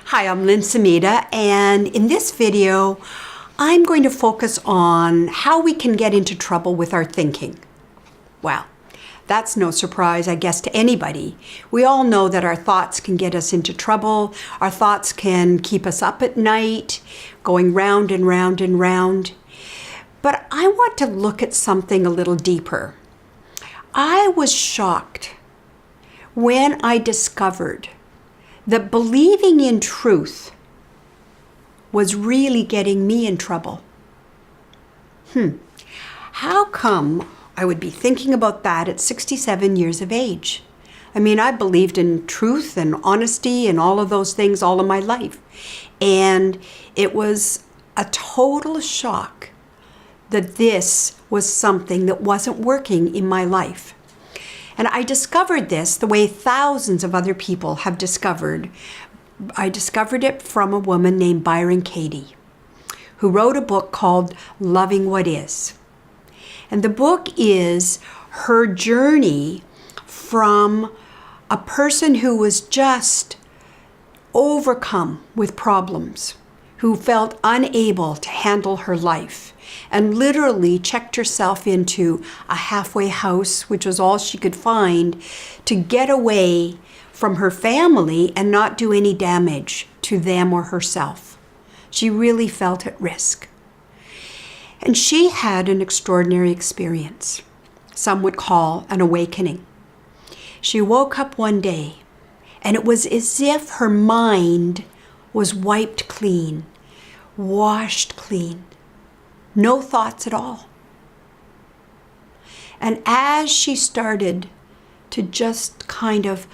Hi, I'm Lynn Samita, and in this video, I'm going to focus on how we can get into trouble with our thinking. Well, that's no surprise, I guess, to anybody. We all know that our thoughts can get us into trouble. Our thoughts can keep us up at night, going round and round and round. But I want to look at something a little deeper. I was shocked when I discovered that believing in truth was really getting me in trouble. How come I would be thinking about that at 67 years of age? I mean, I believed in truth and honesty and all of those things all of my life. And it was a total shock that this was something that wasn't working in my life. And I discovered this the way thousands of other people have discovered. I discovered it from a woman named Byron Katie, who wrote a book called Loving What Is. And the book is her journey from a person who was just overcome with problems, who felt unable to handle her life, and literally checked herself into a halfway house, which was all she could find, to get away from her family and not do any damage to them or herself. She really felt at risk. And she had an extraordinary experience, some would call an awakening. She woke up one day, and it was as if her mind was wiped clean, washed clean. No thoughts at all. And as she started to just kind of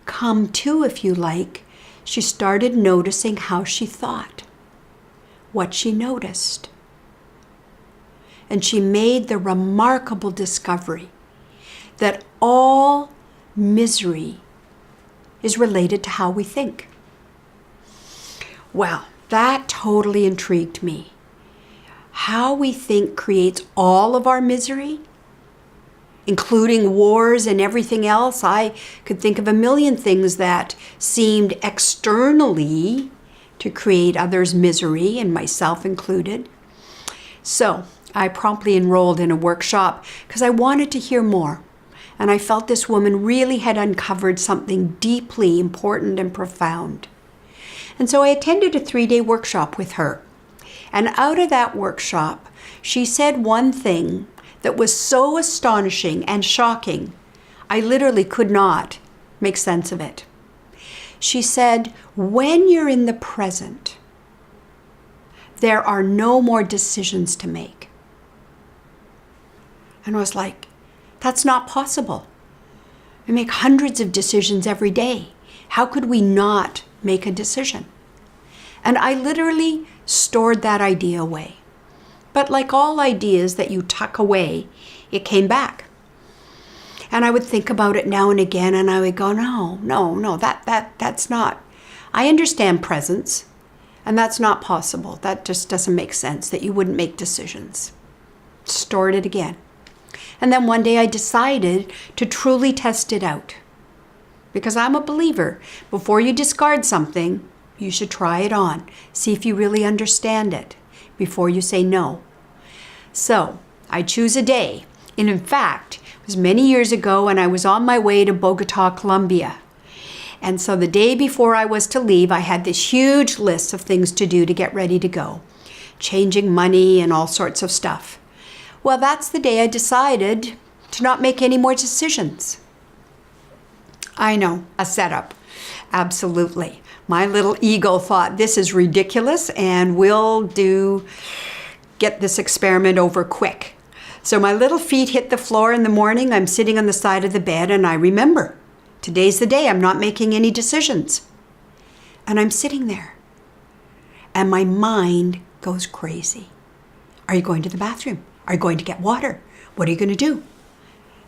come to, if you like, she started noticing how she thought, what she noticed. And she made the remarkable discovery that all misery is related to how we think. Well, that totally intrigued me. How we think creates all of our misery, including wars and everything else. I could think of a million things that seemed externally to create others' misery, and myself included. So I promptly enrolled in a workshop because I wanted to hear more. And I felt this woman really had uncovered something deeply important and profound. And so I attended a 3-day workshop with her. And out of that workshop, she said one thing that was so astonishing and shocking, I literally could not make sense of it. She said, when you're in the present, there are no more decisions to make. And I was like, that's not possible. We make hundreds of decisions every day. How could we not make a decision? And I literally stored that idea away. But like all ideas that you tuck away, it came back. And I would think about it now and again, and I would go, no, that's not. I understand presence, and that's not possible. That just doesn't make sense, that you wouldn't make decisions. Stored it again. And then one day I decided to truly test it out. Because I'm a believer. Before you discard something, you should try it on. See if you really understand it before you say no. So I choose a day. And in fact, it was many years ago, and I was on my way to Bogota, Colombia. And so the day before I was to leave, I had this huge list of things to do to get ready to go. Changing money and all sorts of stuff. Well, that's the day I decided to not make any more decisions. I know, a setup. Absolutely. My little ego thought, this is ridiculous, and we'll get this experiment over quick. So my little feet hit the floor in the morning. I'm sitting on the side of the bed, and I remember, today's the day I'm not making any decisions. And I'm sitting there, and my mind goes crazy. Are you going to the bathroom? Are you going to get water? What are you going to do?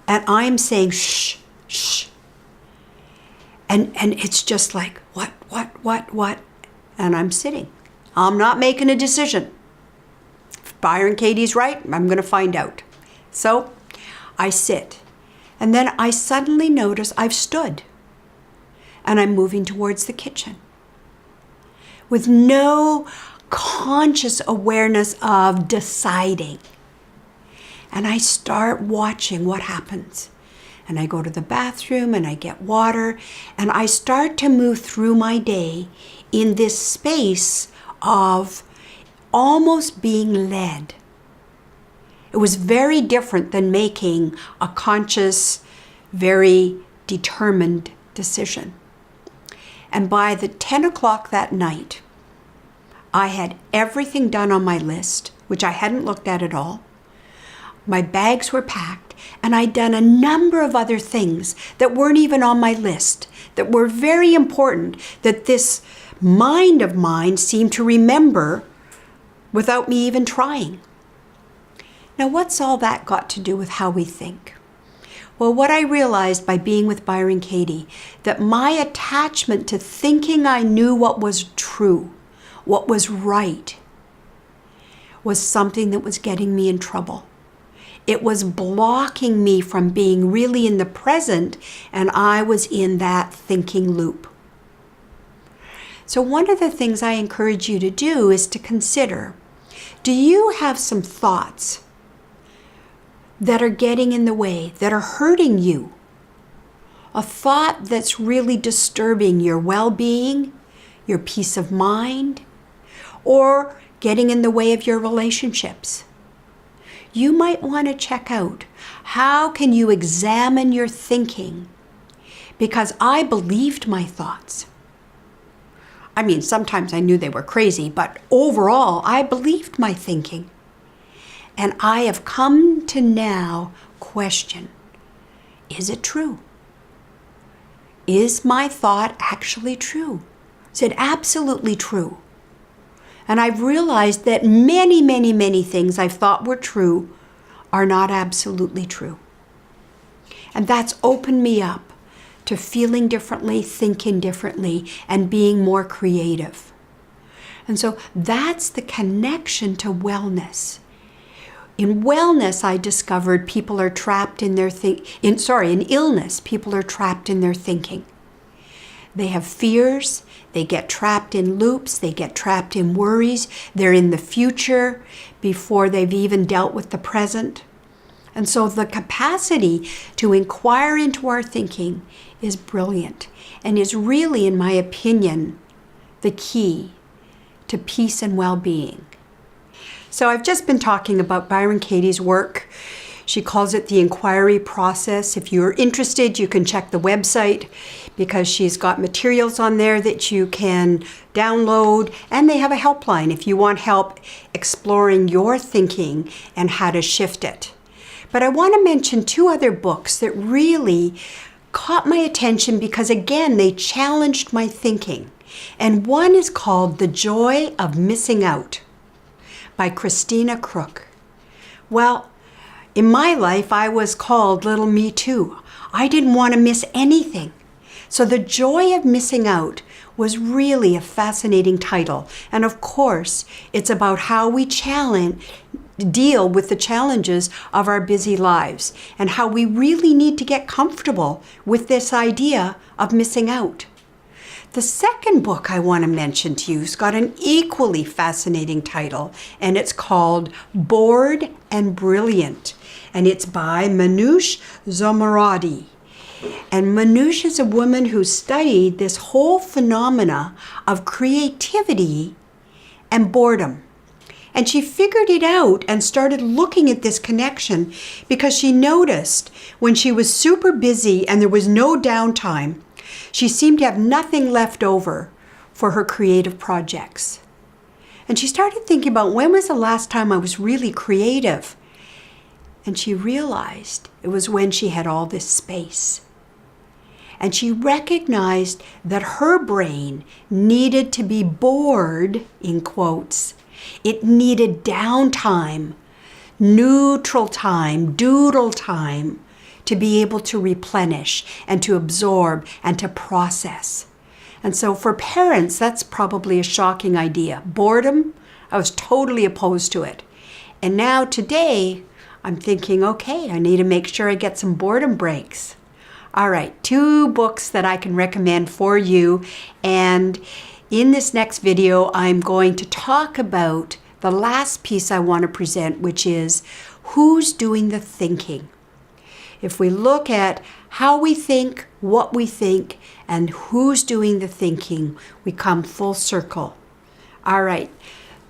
And I'm saying, shh, shh. And it's just like, what? And I'm sitting. I'm not making a decision. If Byron Katie's right, I'm going to find out. So I sit. And then I suddenly notice I've stood. And I'm moving towards the kitchen. with no conscious awareness of deciding. And I start watching what happens. And I go to the bathroom and I get water and I start to move through my day in this space of almost being led. It was very different than making a conscious, very determined decision. And by the 10 o'clock that night, I had everything done on my list, which I hadn't looked at all. My bags were packed, and I'd done a number of other things that weren't even on my list, that were very important, that this mind of mine seemed to remember without me even trying. Now, what's all that got to do with how we think? Well, what I realized by being with Byron Katie, that my attachment to thinking I knew what was true, what was right, was something that was getting me in trouble. It was blocking me from being really in the present, and I was in that thinking loop. So one of the things I encourage you to do is to consider, do you have some thoughts that are getting in the way, that are hurting you? A thought that's really disturbing your well-being, your peace of mind, or getting in the way of your relationships? You might want to check out, how can you examine your thinking? Because I believed my thoughts. I mean, sometimes I knew they were crazy, but overall, I believed my thinking. And I have come to now question, is it true? Is my thought actually true? Is it absolutely true? And I've realized that many, many, many things I've thought were true are not absolutely true. And that's opened me up to feeling differently, thinking differently, and being more creative. And so that's the connection to wellness. In wellness, I discovered people are trapped in their in illness, people are trapped in their thinking. They have fears, they get trapped in loops, they get trapped in worries, they're in the future before they've even dealt with the present. And so the capacity to inquire into our thinking is brilliant and is really, in my opinion, the key to peace and well-being. So I've just been talking about Byron Katie's work. She calls it the inquiry process. If you're interested, you can check the website because she's got materials on there that you can download, and they have a helpline if you want help exploring your thinking and how to shift it. But I want to mention two other books that really caught my attention because, again, they challenged my thinking. And one is called The Joy of Missing Out by Christina Crooker. Well, in my life, I was called Little Me Too. I didn't want to miss anything. So The Joy of Missing Out was really a fascinating title. And of course, it's about how we deal with the challenges of our busy lives and how we really need to get comfortable with this idea of missing out. The second book I want to mention to you has got an equally fascinating title, and it's called Bored and Brilliant, and it's by Manoush Zomorodi. And Manoush is a woman who studied this whole phenomena of creativity and boredom. And she figured it out and started looking at this connection because she noticed when she was super busy and there was no downtime, she seemed to have nothing left over for her creative projects. And she started thinking about, when was the last time I was really creative? And she realized it was when she had all this space. And she recognized that her brain needed to be bored, in quotes. It needed downtime, neutral time, doodle time, to be able to replenish and to absorb and to process. And so for parents, that's probably a shocking idea. Boredom, I was totally opposed to it. And now today, I'm thinking, okay, I need to make sure I get some boredom breaks. All right, 2 books that I can recommend for you. And In this next video, I'm going to talk about the last piece I want to present, which is who's doing the thinking. If we look at how we think, what we think, and who's doing the thinking, we come full circle. All right.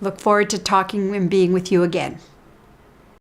Look forward to talking and being with you again.